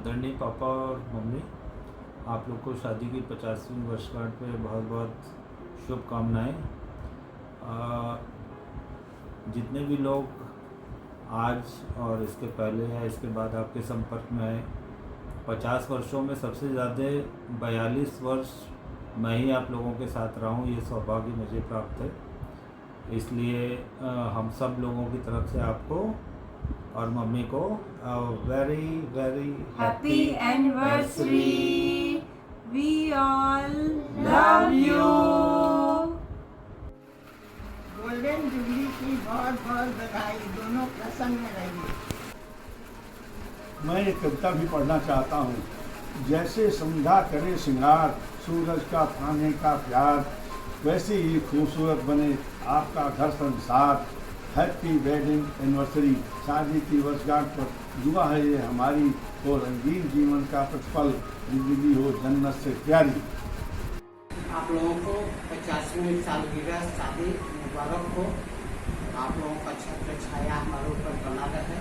आदरणीय पापा और मम्मी, आप लोग को शादी की 50वीं वर्षगांठ पे बहुत बहुत शुभकामनाएं। जितने भी लोग आज और इसके पहले या इसके बाद आपके संपर्क में आए, 50 वर्षों में सबसे ज़्यादा 42 वर्ष मैं ही आप लोगों के साथ रहा हूँ, ये सौभाग्य मुझे प्राप्त है। इसलिए हम सब लोगों की तरफ से आपको और मम्मी को very very happy anniversary. We all love you. Golden jubilee की बहुत बहुत बधाई। दोनों प्रसन्न रहिए। मैं एक कविता भी पढ़ना चाहता हूँ। जैसे संध्या करे श्रृंगार, सूरज का पाने का प्यार, वैसे ही खूबसूरत बने आपका घर संसार। Happy wedding anniversary. शादी की वर्षगांठ पर दुआ है ये हमारी, तो रंगीन जीवन का प्रतिफल जिंदगी हो जन्नत से प्यारी। आप लोगों को 50वीं सालगिरह शादी मुबारक हो। आप लोगों का छत्र छाया हमारे ऊपर बना रहे,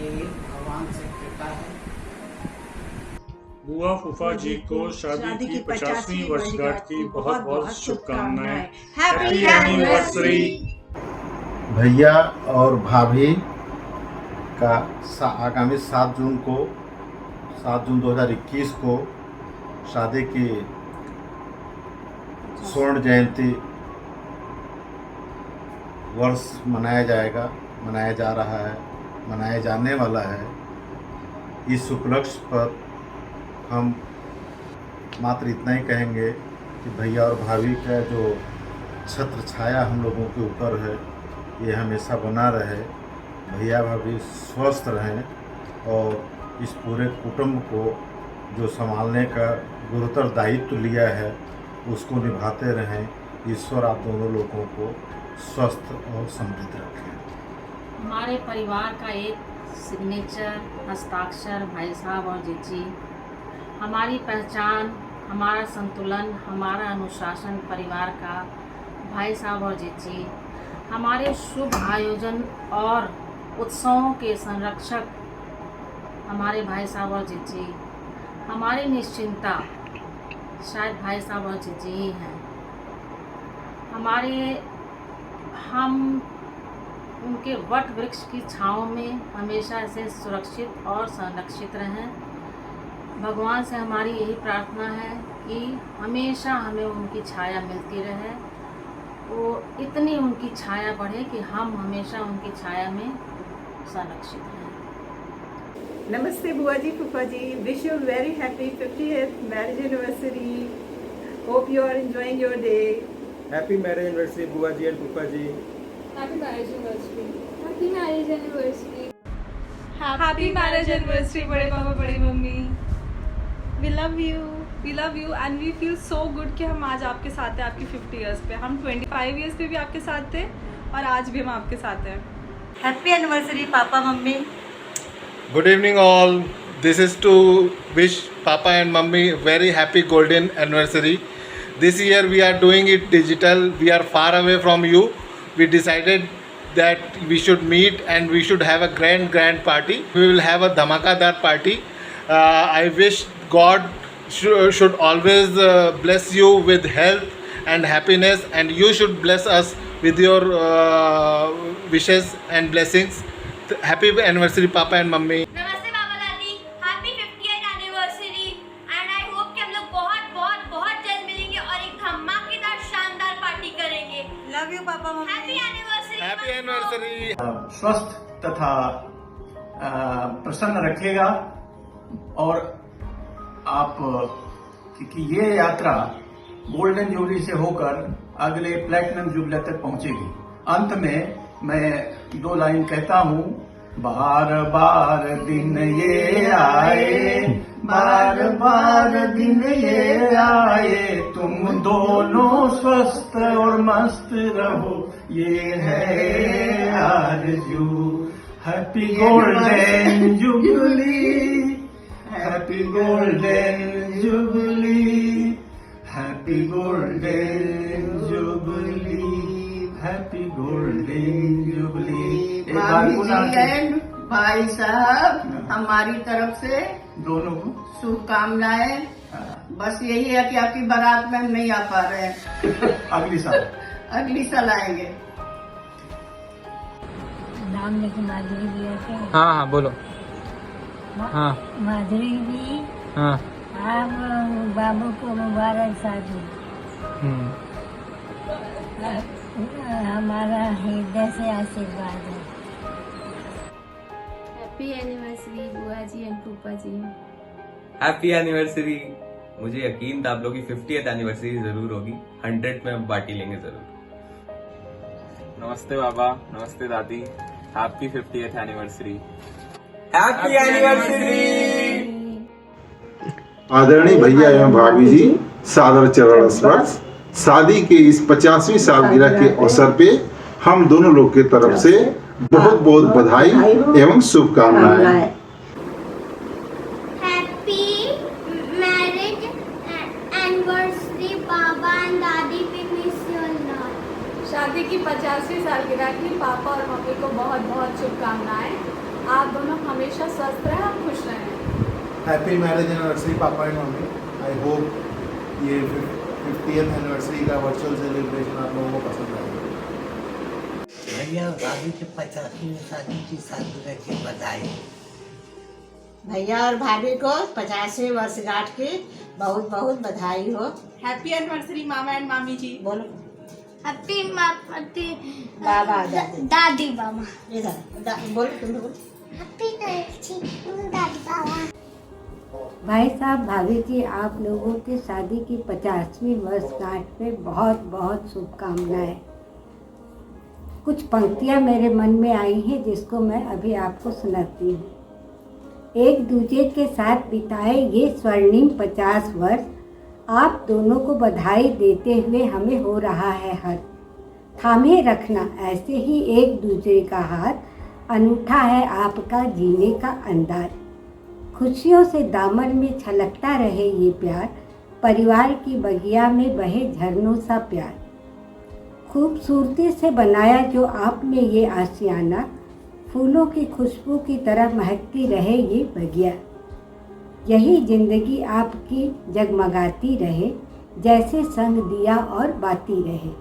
ये भगवान से कृपा है। बुआ फूफा जी को शादी की 50वीं वर्षगांठ की बहुत बहुत शुभकामनाएं। Happy anniversary. भैया और भाभी का आगामी 7 जून 2021 को शादी की स्वर्ण जयंती वर्ष मनाया जा रहा है, मनाया जाने वाला है। इस उपलक्ष्य पर हम मात्र इतना ही कहेंगे कि भैया और भाभी का जो छत्र छाया हम लोगों के ऊपर है, ये हमेशा बना रहे। भैया भाभी स्वस्थ रहें और इस पूरे कुटुंब को जो संभालने का गुरुतर दायित्व लिया है उसको निभाते रहें। ईश्वर आप दोनों लोगों को स्वस्थ और समृद्ध रखें। हमारे परिवार का एक सिग्नेचर हस्ताक्षर भाई साहब और जीजी, हमारी पहचान, हमारा संतुलन, हमारा अनुशासन परिवार का भाई साहब और जीजी, हमारे शुभ आयोजन और उत्सवों के संरक्षक हमारे भाई साहब और जीजी, हमारी निश्चिंता शायद भाई साहब और जीजी ही हैं। हम उनके वट वृक्ष की छाँव में हमेशा ऐसे सुरक्षित और संरक्षित रहें। भगवान से हमारी यही प्रार्थना है कि हमेशा हमें उनकी छाया मिलती रहे, वो इतनी उनकी छाया बढ़े कि हम हमेशा उनकी छाया में संरक्षित रहें। नमस्ते बुआ जी, फूफा ji. Wish you very happy 50th marriage anniversary. Hope you are enjoying your day. Happy marriage anniversary बुआ जी एंड फूफा ji. Happy marriage anniversary. Happy marriage anniversary. Happy marriage anniversary बड़े पापा बड़ी mummy. We love you and we feel so good कि हम आज आपके साथ हैं आपकी 50 इयर्स पे। हम 25 इयर्स पे भी आपके साथ थे और आज भी हम आपके साथ हैं। Happy anniversary papa mummy. Good evening all. This is to wish Papa and Mummy very happy golden anniversary. This year we are doing it digital. We are far away from you. We decided that we should meet and we should have a grand party. We will have a dhamakadar party. I wish God should always bless you with health and happiness, and you should bless us with your wishes and blessings. Happy anniversary Papa and Mummy. नमस्ते पापा दादी। Happy 50th anniversary and I hope कि हम लोग बहुत जल्द मिलेंगे और एक धमाकेदार शानदार पार्टी करेंगे। Love you papa mummy. Happy anniversary. Happy anniversary. स्वस्थ तथा प्रसन्न रखेगा और आप कि ये यात्रा गोल्डन जुबली से होकर अगले प्लैटिनम जुबली तक पहुंचेगी। अंत में मैं 2 लाइन कहता हूँ। बार बार दिन ये आए, बार बार दिन ये आए, तुम दोनों स्वस्थ और मस्त रहो, ये है आरज़ू। Happy golden jubilee, happy golden jubilee, happy golden jubilee, happy golden jubilee. भाई साहब हमारी तरफ से दोनों को शुभकामनाएं। बस यही है कि आपकी बारात में हम नहीं आ पा रहे हैं। अगली साल आएंगे। नाम लेके माधुरी जी है क्या? हाँ हाँ बोलो। हाँ माधुरी जी, हाँ आप बाबू को मुबारक शादी। हमारा हृदय से आशीर्वाद है। हैप्पी एनिवर्सरी बुआ जी एंड फूफा जी। Happy anniversary. मुझे यकीन था आप लोग की 50th एनिवर्सरी जरूर होगी। 100 में हम पार्टी लेंगे जरूर। नमस्ते बाबा, नमस्ते दादी। Happy 50th anniversary. Happy anniversary. आदरणीय भैया एवं भाभी जी, सादर चरण स्पर्श। शादी के इस 50वीं सालगिरह के अवसर पे हम दोनों लोग के तरफ से बहुत बहुत बधाई एवं शुभकामनाएं। Happy marriage anniversary Baba and दादी, वी मिस यू लॉट। शादी की 50वीं सालगिरह की पापा और मम्मी को बहुत बहुत शुभकामनाएं। आप दोनों हमेशा स्वस्थ रहें और खुश रहें। हैप्पी मैरिज एनिवर्सरी पापा एंड मम्मी। आई होप ये 50th एनिवर्सरी का वर्चुअल सेलिब्रेशन आप लोगों को पसंद आएगा। भैया भाभी के 50वीं शादी की सालगिरह की बधाई। भैया और भाभी को 50वीं वर्षगांठ की बहुत बहुत बधाई हो। हैप्पी एनिवर्सरी मामा एंड मामी जी। बोलो। हैप्पी बाबा दादी बाबा। इधर बोलो, तुम बोलो। हैप्पी दादी बाबा। भाई साहब, भाभी जी, आप लोगों के शादी की 50वीं वर्षगांठ में बहुत बहुत शुभकामनाएं। कुछ पंक्तियां मेरे मन में आई हैं जिसको मैं अभी आपको सुनाती हूँ। एक दूजे के साथ बिताए ये स्वर्णिम 50 वर्ष, आप दोनों को बधाई देते हुए हमें हो रहा है हर्ष। थामे रखना ऐसे ही एक दूसरे का हाथ, अनूठा है आपका जीने का अंदाज। खुशियों से दामन में छलकता रहे ये प्यार, परिवार की बगिया में बहे झरनों सा प्यार। खूबसूरती से बनाया जो आप में ये आशियाना, फूलों की खुशबू की तरह महकती रहे ये बगिया। यही जिंदगी आपकी जगमगाती रहे, जैसे संग दिया और बाती रहे।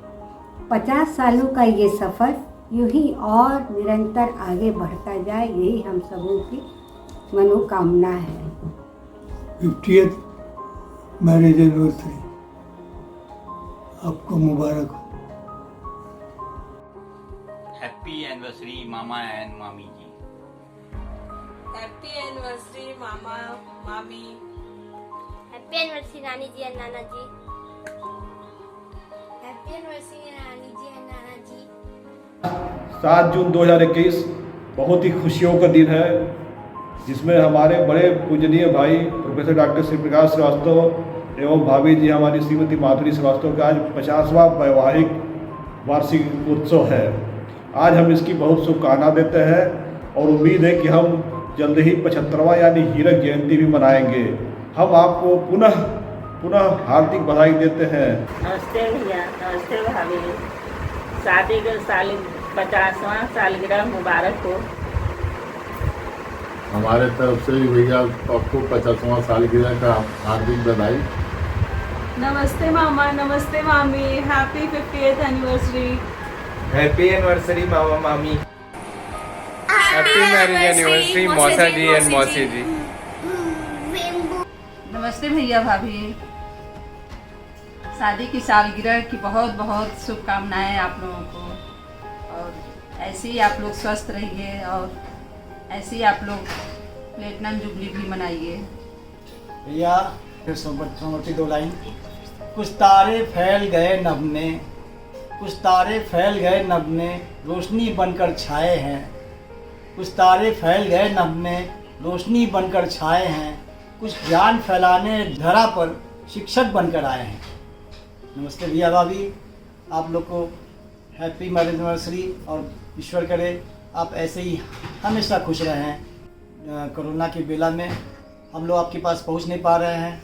50 सालों का ये सफ़र यूं ही और निरंतर आगे बढ़ता जाए, यही हम सबों की मनोकामना है। 50th मैरिज एनिवर्सरी आपको मुबारक हो। हैप्पी एनिवर्सरी मामा एंड मामी जी। हैप्पी एनिवर्सरी मामा मामी। हैप्पी एनिवर्सरी नानी जी and Nana ji. Happy anniversary नानी जी एंड नाना जी। 7 जून 2021 बहुत ही खुशियों का दिन है, जिसमें हमारे बड़े पूजनीय भाई प्रोफेसर डॉक्टर श्री प्रकाश श्रीवास्तव एवं भाभी जी हमारी श्रीमती माधुरी श्रीवास्तव का आज 50वां वैवाहिक वार्षिक उत्सव है। आज हम इसकी बहुत शुभकामना देते हैं और उम्मीद है कि हम जल्द ही 75वां यानी हीरक जयंती भी मनाएंगे। हम आपको पुनः हार्दिक बधाई देते हैं। नमस्ते भैया, नमस्ते भाभी। शादी के 50वां सालगिरह मुबारक हो। हमारे तरफ से भी भैया आपको 50वां सालगिरह का हार्दिक बधाई। नमस्ते मामा, नमस्ते मामी। Happy 50th anniversary. Happy anniversary मामा मामी। हैप्पी मैरिज एनिवर्सरी मौसा जी एंड मौसी जी। नमस्ते भैया भाभी। शादी की सालगिरह की बहुत बहुत शुभकामनाएं आप लोगों को, और ऐसे ही आप लोग स्वस्थ रहिए और ऐसे ही आप लोग प्लेटिनम जुबली भी मनाइए। भैया फिर समर्पी 2 लाइन। कुछ तारे फैल गए नभ में, कुछ तारे फैल गए नभ में, रोशनी बनकर छाए हैं। कुछ तारे फैल गए नभ में, रोशनी बनकर छाए हैं। कुछ ज्ञान फैलाने धरा पर शिक्षक बनकर आए हैं। नमस्ते भैया भाभी, आप लोग को हैप्पी मैरिज एनिवर्सरी, और ईश्वर करे आप ऐसे ही हमेशा खुश रहें। कोरोना की बेला में हम लोग आपके पास पहुंच नहीं पा रहे हैं,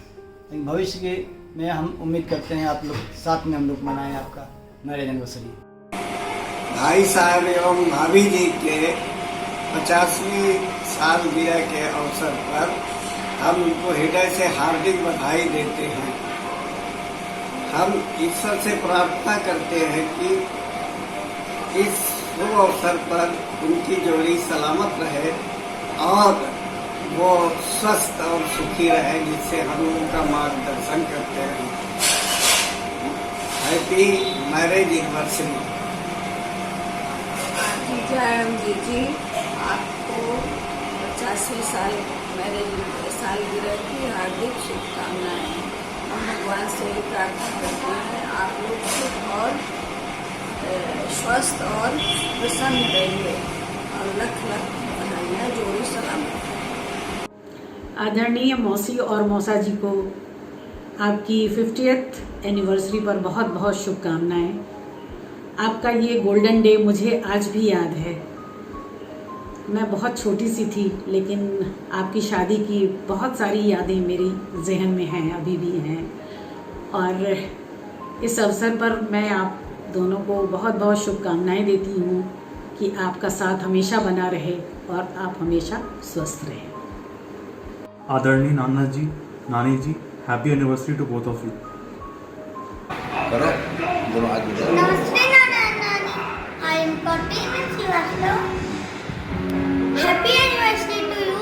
लेकिन भविष्य में हम उम्मीद करते हैं आप लोग साथ में हम लोग मनाएं आपका मैरिज एनिवर्सरी। भाई साहब एवं भाभी जी के 50वीं सालगिरह के अवसर पर हम उनको हृदय से हार्दिक बधाई देते हैं। हम ईश्वर से प्रार्थना करते हैं कि इस शुभ अवसर पर उनकी जोड़ी सलामत रहे और वो स्वस्थ और सुखी रहे, जिससे हम उनका मार्गदर्शन करते हैं। Happy marriage anniversary. जी आपको 50वीं साल मैरिज सालगिरह की हार्दिक शुभकामनाएं। हम भगवान से प्रार्थना करते हैं आप लोग सुख और स्वस्थ और प्रसन्न रहिए और लख लख बधाइयाँ, जोड़ी सलामत। आदरणीय मौसी और मौसा जी को आपकी 50th एनिवर्सरी पर बहुत बहुत शुभकामनाएं। आपका ये गोल्डन डे मुझे आज भी याद है। मैं बहुत छोटी सी थी, लेकिन आपकी शादी की बहुत सारी यादें मेरी जहन में हैं, अभी भी हैं। और इस अवसर पर मैं आप दोनों को बहुत बहुत शुभकामनाएं देती हूँ कि आपका साथ हमेशा बना रहे और आप हमेशा स्वस्थ रहें। आदरणीय नाना जी, नानी ji, happy anniversary to both of you. नमस्ते नाना नानी, आई एम कौटी miss Srivastava. Happy anniversary to you.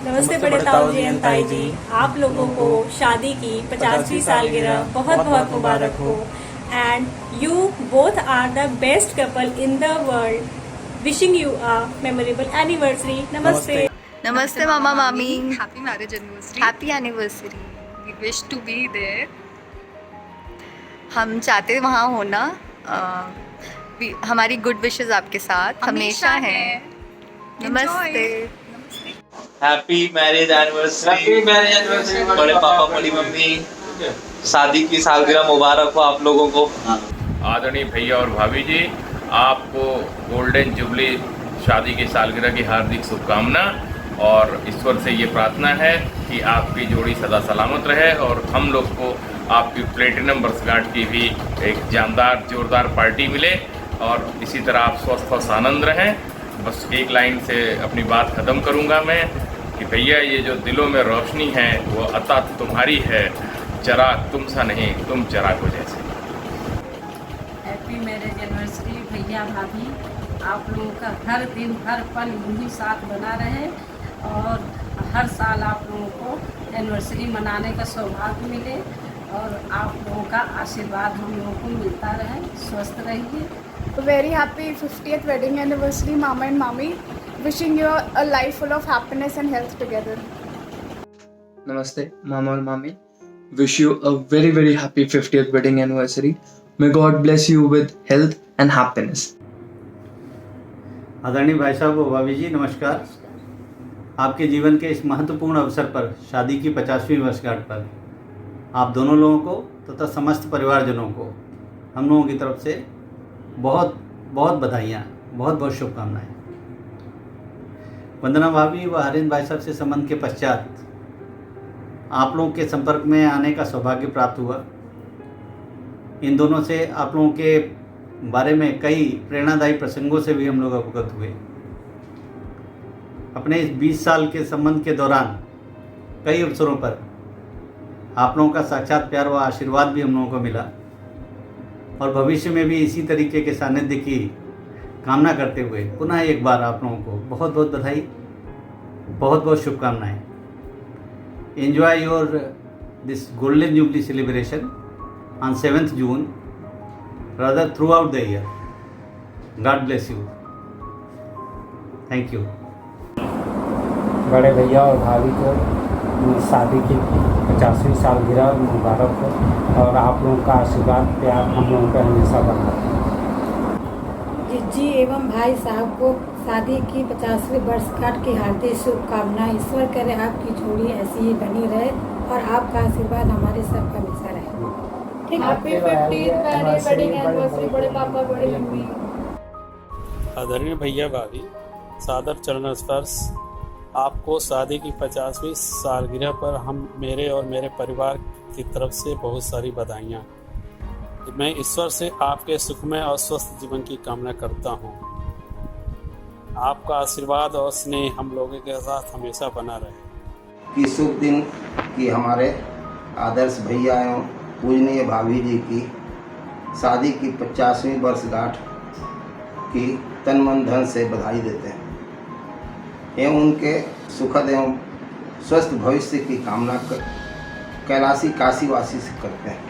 नमस्ते बड़े ताऊ जी एंड ताई जी, आप लोगों को शादी की 50वीं सालगिरह बहुत बहुत मुबारक हो। And you both are the best couple in the world. Wishing you a memorable anniversary. नमस्ते। नमस्ते मामा मामी, happy marriage anniversary. Happy anniversary. We wish to be there. हम चाहते वहाँ होना। हमारी गुड विशेस आपके साथ हमेशा हैं। नमस्ते। हैप्पी मैरिज एनिवर्सरी बड़े पापा बड़ी मम्मी, शादी की सालगिरह मुबारक हो आप लोगों को। आदरणीय भैया और भाभी जी, आपको गोल्डन जुबली शादी की सालगिरह की हार्दिक शुभकामना और ईश्वर से ये प्रार्थना है कि आपकी जोड़ी सदा सलामत रहे और हम लोग को आपकी प्लेटिनम वर्षगांठ की भी एक जानदार जोरदार पार्टी मिले और इसी तरह आप स्वस्थ और आनंद रहें। बस एक लाइन से अपनी बात ख़त्म करूंगा मैं कि भैया ये जो दिलों में रोशनी है वो अता तुम्हारी है, चिराग तुम सा नहीं तुम चिराग जैसे। हैप्पी मैरिज एनिवर्सरी भैया भाभी, आप लोगों का हर दिन हर पल यही साथ बना रहे और हर साल आप लोगों को एनिवर्सरी मनाने का सौभाग्य मिले और आप लोगों का आशीर्वाद हम लोगों को मिलता रहे। स्वस्थ रहिए। Very happy 50th wedding anniversary, Mama and Mommy. Wishing you a life full of happiness and health together. Namaste, Mama and Mommy. Wish you a very very happy 50th wedding anniversary. May God bless you with health and happiness. आदरणीय भाई साहब और भाभी जी, नमस्कार। आपके जीवन के इस महत्वपूर्ण अवसर पर, शादी की 50वीं वर्षगांठ पर आप दोनों लोगों को तथा समस्त परिवारजनों को हम लोगों की तरफ से बहुत बहुत बधाइयाँ, बहुत बहुत शुभकामनाएं। वंदना भाभी व हरिंद्र भाई साहब से संबंध के पश्चात आप लोगों के संपर्क में आने का सौभाग्य प्राप्त हुआ। इन दोनों से आप लोगों के बारे में कई प्रेरणादायी प्रसंगों से भी हम लोग अवगत हुए। अपने इस 20 साल के संबंध के दौरान कई अवसरों पर आप लोगों का साक्षात प्यार व आशीर्वाद भी हम लोगों को मिला और भविष्य में भी इसी तरीके के सानिध्य की कामना करते हुए पुनः एक बार आप लोगों को बहुत बहुत बधाई, बहुत बहुत शुभकामनाएं। Enjoy your this golden jubilee celebration on 7th June, rather throughout the year. God bless you. Thank you. बड़े भैया और भाभी को शादी की 50वीं सालगिरह मुबारक हो और आप लोगों का आशीर्वाद प्यार हम लोगों का हमेशा बना रहे। जी एवं भाई साहब को शादी की 50वीं वर्षगांठ की हार्दिक शुभकामनाएं। ईश्वर करे आपकी जोड़ी ऐसी ही बनी रहे और आपका आशीर्वाद हमारे सब हमेशा रहे। हैप्पी 50th wedding anniversary बड़े पापा बड़ी मम्मी। आदरणीय भैया भाभी, सादर चरण स्पर्श। आपको शादी की 50वीं सालगिरह पर हम मेरे और मेरे परिवार की तरफ से बहुत सारी बधाइयाँ। मैं ईश्वर से आपके सुखमय और स्वस्थ जीवन की कामना करता हूँ। आपका आशीर्वाद और स्नेह हम लोगों के साथ हमेशा बना रहे। की शुभ दिन की हमारे आदर्श भैया एवं पूजनीय भाभी जी की शादी की 50वीं वर्षगांठ की तन मन धन से बधाई देते हैं एवं उनके सुखद एवं स्वस्थ भविष्य की कामना कैलाशी काशीवासी से करते हैं।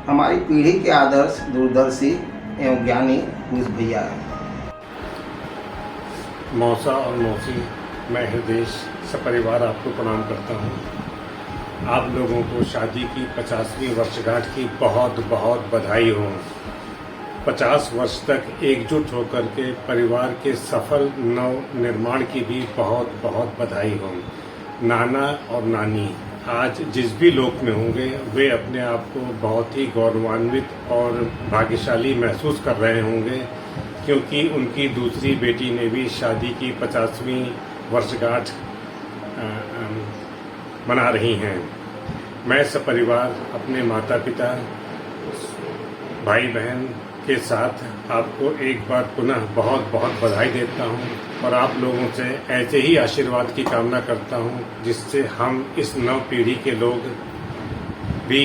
हमारी पीढ़ी के आदर्श दूरदर्शी एवं ज्ञानी पूज भैया हैं। मौसा और मौसी, मैं हृदय सपरिवार आपको प्रणाम करता हूँ। आप लोगों को शादी की 50वीं वर्षगांठ की बहुत बहुत बधाई हो। 50 वर्ष तक एकजुट होकर के परिवार के सफल नव निर्माण की भी बहुत बहुत बधाई हो। नाना और नानी आज जिस भी लोक में होंगे वे अपने आप को बहुत ही गौरवान्वित और भाग्यशाली महसूस कर रहे होंगे, क्योंकि उनकी दूसरी बेटी ने भी शादी की 50वीं वर्षगांठ मना रही हैं। मैं सपरिवार अपने माता पिता भाई बहन के साथ आपको एक बार पुनः बहुत बहुत बधाई देता हूं और आप लोगों से ऐसे ही आशीर्वाद की कामना करता हूं, जिससे हम इस नव पीढ़ी के लोग भी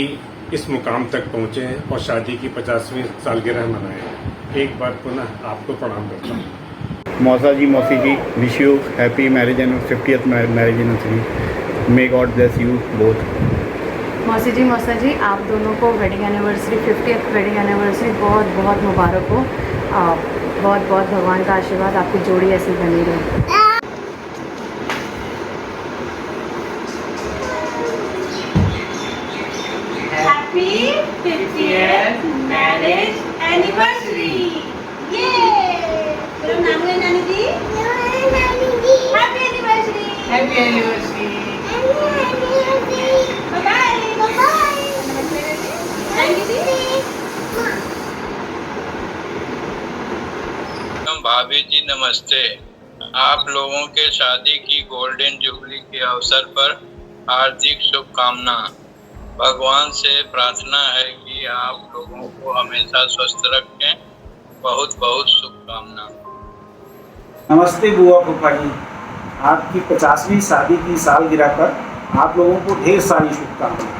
इस मुकाम तक पहुँचें और शादी की 50वीं सालगिरह मनाएं। एक बार पुनः आपको प्रणाम करता हूँ। मौसा जी, मौसी ji, wish you happy marriage and 50th marriage anniversary. May God bless you both. मौसी जी, आप दोनों को wedding anniversary 50th wedding anniversary बहुत बहुत मुबारक हो। बहुत बहुत भगवान का आशीर्वाद आपकी जोड़ी ऐसी बनी रहे। Happy 50th marriage anniversary! Yay! Hello, Namu and Nani ji. Happy anniversary! Happy anniversary! Bye bye. Bye bye. Thank you ji. भाभी जी नमस्ते। आप लोगों के शादी की गोल्डन जुबली के अवसर पर हार्दिक शुभकामना। भगवान से प्रार्थना है कि आप लोगों को हमेशा स्वस्थ रखें। बहुत बहुत शुभकामना। नमस्ते बुआ फूफा जी, आपकी 50वीं शादी की सालगिरह पर आप लोगों को ढेर सारी शुभकामनाएं।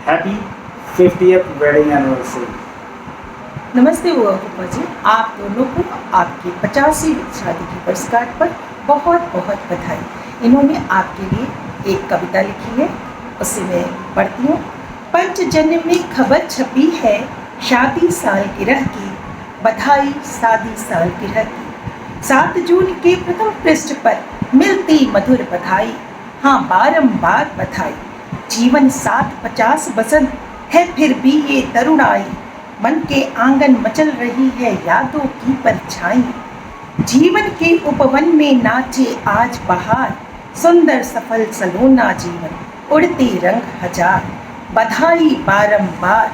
Happy 50th wedding anniversary. नमस्ते बुआ फूफा जी, आप दोनों को आपकी 50वीं शादी की वर्षगांठ पर बहुत बहुत बधाई। इन्होंने आपके लिए एक कविता लिखी है, उसे मैं पढ़ती हूँ। पंचजन्य में खबर छपी है शादी सालगिरह की, बधाई शादी सालगिरह की। 7 जून के प्रथम पृष्ठ पर मिलती मधुर बधाई, हाँ बारंबार बधाई। जीवन 750 बसंत है फिर भी ये तरुणाई, मन के आंगन मचल रही है यादों की परछाई। जीवन के उपवन में नाचे आज बहार, सुंदर सफल सलोना जीवन, उड़ते रंग हजार। बधाई बारंबार,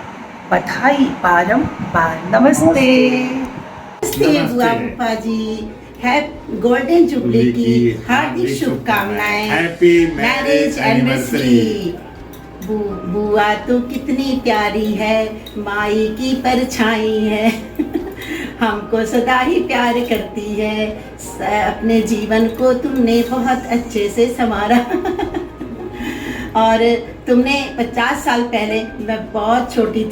बधाई बारंबार। नमस्ते। नमस्ते बुआ फूफा जी, गोल्डन जुबली की हार्दिक शुभकामनाएं। Happy marriage anniversary. बुआ तो कितनी प्यारी है, माई की परछाई है। हमको सदा ही प्यार करती है, अपने जीवन को तुमने बहुत अच्छे से संवारा। और तुमने 50 साल पहले, मैं बहुत छोटी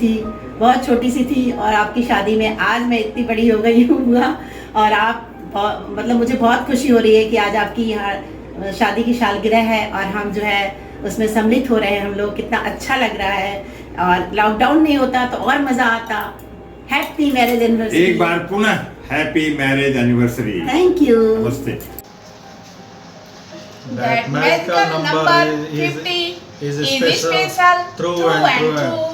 सी थी और आपकी शादी में आज मैं इतनी बड़ी हो गई हूँ बुआ। और आप मतलब मुझे बहुत खुशी हो रही है कि आज आपकी यहाँ शादी की सालगिरह है और हम जो है उसमें सम्मिलित हो रहे हैं हम लोग। कितना अच्छा लग रहा है, और लॉकडाउन नहीं होता तो और मज़ा आता। Happy marriage anniversary. एक बार पुनः happy marriage anniversary. Thank you. नमस्ते। That magical number 50 is special, true and true.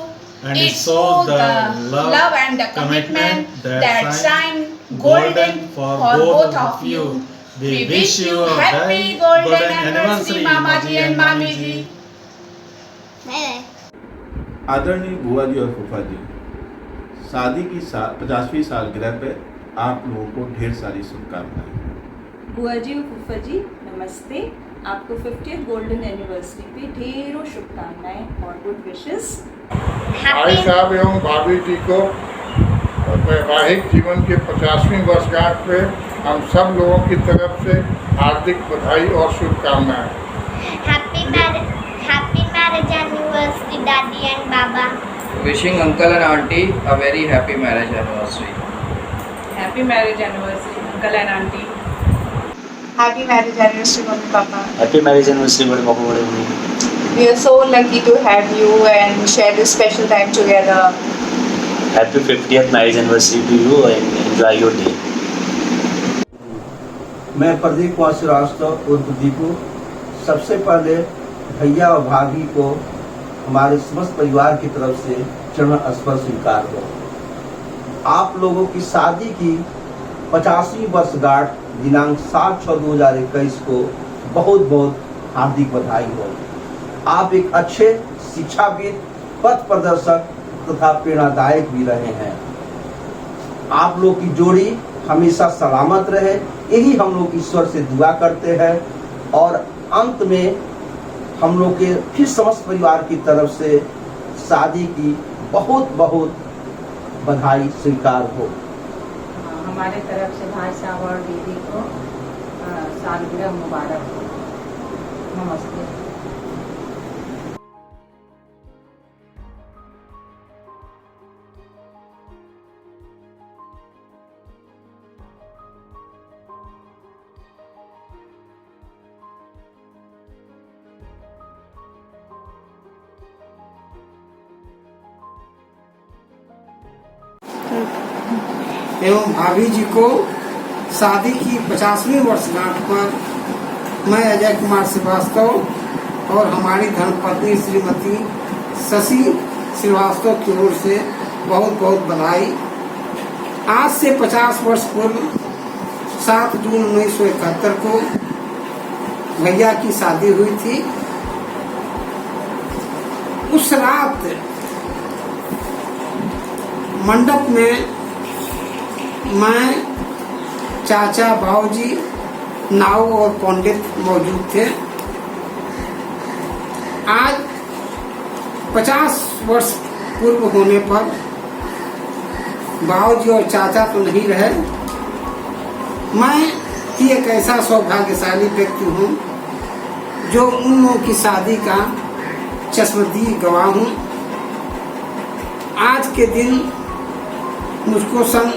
And it shows the love and the commitment that shine golden for both of you. We wish you a happy golden anniversary, Mama ji and Mami ji. आदरणीय बुआ जी और फूफा जी, शादी की 50वीं सालगिरह पे आप लोगों को ढेर सारी शुभकामनाएं। बुआ जी और फूफा जी नमस्ते। आपको 50th गोल्डन एनिवर्सरी पे ढेरों शुभकामनाएं और गुड विशेस। भाई साहब एवं भाभी जी को वैवाहिक जीवन के 50वीं वर्षगांठ पे हम सब लोगों की तरफ से हार्दिक बधाई और शुभकामनाएं। Happy marriage anniversary, Daddy and Baba. Wishing uncle and auntie a very happy marriage anniversary. Happy marriage anniversary, uncle and auntie. Happy marriage anniversary, Mummy Papa. Happy marriage anniversary, बड़े पापा बड़े mummy. We are so lucky to have you and share this special time together. Happy 50th marriage anniversary to you and enjoy your day. मैं प्रदीप कुमार श्रीवास्तव उर्फ दीपू सबसे पहले भैया और भाभी को हमारे समस्त परिवार की तरफ से चरण स्पर्श स्वीकार हो। आप लोगों की शादी की 50वीं वर्षगांठ दिनांक 7/6/2021 को बहुत बहुत हार्दिक बधाई हो। आप एक अच्छे शिक्षाविद, पथ प्रदर्शक तथा प्रेरणादायक भी रहे हैं। आप लोग की जोड़ी हमेशा सलामत रहे, यही हम लोग ईश्वर से दुआ करते हैं। और अंत में हम लोग के फिर समस्त परिवार की तरफ से शादी की बहुत बहुत बधाई स्वीकार हो। हमारे तरफ से भाई साहब और दीदी को सालगिरह मुबारक हो। नमस्ते। एवं भाभी जी को शादी की 50वीं वर्षगांठ पर मैं अजय कुमार श्रीवास्तव और हमारी धर्मपत्नी श्रीमती शशि श्रीवास्तव की ओर से बहुत बहुत बधाई। आज से 50 वर्ष पूर्व 7 जून 1971 को भैया की शादी हुई थी। उस रात मंडप में मैं, चाचा, बाबूजी, नाऊ और पंडित मौजूद थे। आज 50 वर्ष पूर्व होने पर बाबूजी और चाचा तो नहीं रहे। मैं ही एक ऐसा सौभाग्यशाली व्यक्ति हूँ जो उन लोगों की शादी का चश्मदीद गवाह हूँ। आज के दिन मुझको सन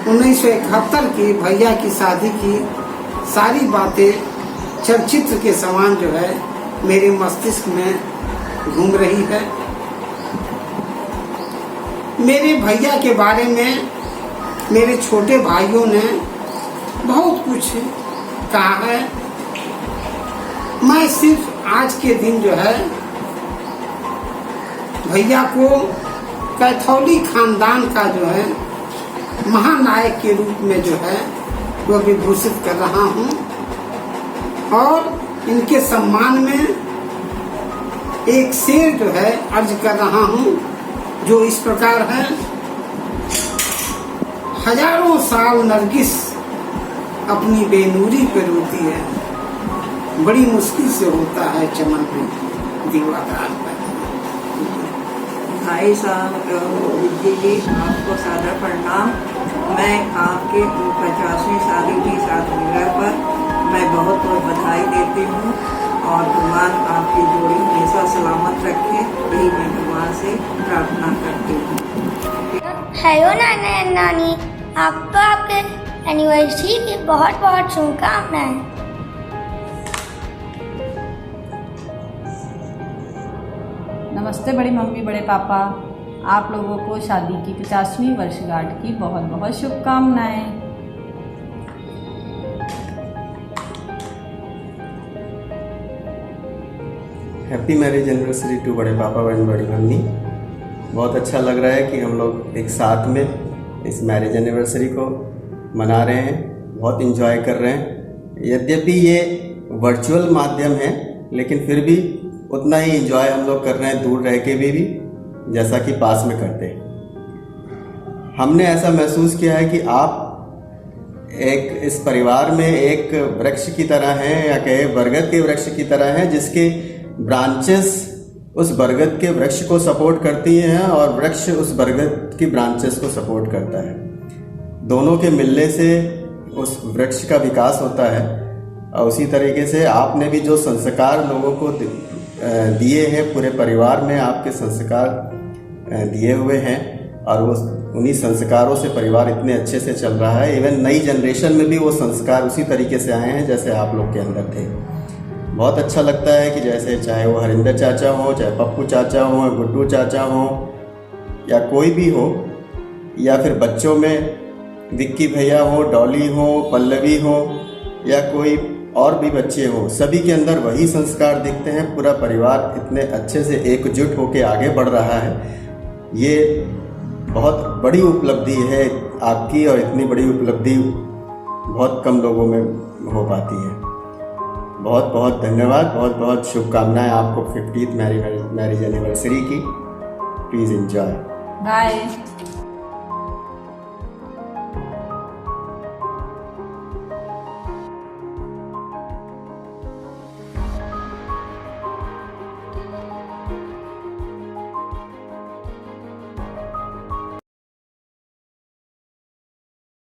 1971 की भैया की शादी की सारी बातें चलचित्र के समान जो है मेरे मस्तिष्क में घूम रही है। मेरे भैया के बारे में मेरे छोटे भाइयों ने बहुत कुछ कहा है। मैं सिर्फ आज के दिन जो है भैया को कैथोलिक खानदान का जो है महानायक के रूप में जो है वो विभूषित कर रहा हूँ और इनके सम्मान में एक शेर जो है अर्ज कर रहा हूँ जो इस प्रकार है। हजारों साल नरगिस अपनी बेनूरी पे रोती है, बड़ी मुश्किल से होता है चमन पे दीवादार। भाई साहब विद्या जी, आपको सादर प्रणाम। मैं आपके 50वीं शादी की सालगिरह पर मैं बहुत बहुत बधाई देती हूँ और भगवान आपकी जोड़ी हमेशा सलामत रखे, यही मैं भगवान से प्रार्थना करती हूँ। हेलो नाना एंड नानी, आपको आपके एनिवर्सरी की बहुत बहुत शुभकामनाएं। नमस्ते बड़ी मम्मी, बड़े पापा, आप लोगों को शादी की 50वीं वर्षगांठ की बहुत बहुत शुभकामनाएं। हैप्पी मैरिज एनिवर्सरी टू बड़े पापा एंड बड़ी मम्मी। बहुत अच्छा लग रहा है कि हम लोग एक साथ में इस मैरिज एनिवर्सरी को मना रहे हैं, बहुत इन्जॉय कर रहे हैं। यद्यपि ये वर्चुअल माध्यम है लेकिन फिर भी उतना ही इन्जॉय हम लोग कर रहे हैं दूर रह के भी जैसा कि पास में करते हैं। हमने ऐसा महसूस किया है कि आप एक इस परिवार में एक वृक्ष की तरह हैं या कहे बरगद के वृक्ष की तरह हैं जिसके ब्रांचेस उस बरगद के वृक्ष को सपोर्ट करती हैं और वृक्ष उस बरगद की ब्रांचेस को सपोर्ट करता है। दोनों के मिलने से उस वृक्ष का विकास होता है और उसी तरीके से आपने भी जो संस्कार लोगों को दिए हैं, पूरे परिवार में आपके संस्कार दिए हुए हैं और वो उन्हीं संस्कारों से परिवार इतने अच्छे से चल रहा है। इवन नई जनरेशन में भी वो संस्कार उसी तरीके से आए हैं जैसे आप लोग के अंदर थे। बहुत अच्छा लगता है कि जैसे चाहे वो हरिंदर चाचा हो, चाहे पप्पू चाचा हो, गुड्डू चाचा हो, या कोई भी हो, या फिर बच्चों में विक्की भैया हो, डॉली हो, पल्लवी हो, या कोई और भी बच्चे हो, सभी के अंदर वही संस्कार दिखते हैं। पूरा परिवार इतने अच्छे से एकजुट होकर आगे बढ़ रहा है। ये बहुत बड़ी उपलब्धि है आपकी, और इतनी बड़ी उपलब्धि बहुत कम लोगों में हो पाती है। बहुत बहुत धन्यवाद, बहुत बहुत शुभकामनाएं आपको 50th मैरिज एनिवर्सरी की। Please enjoy. बाय।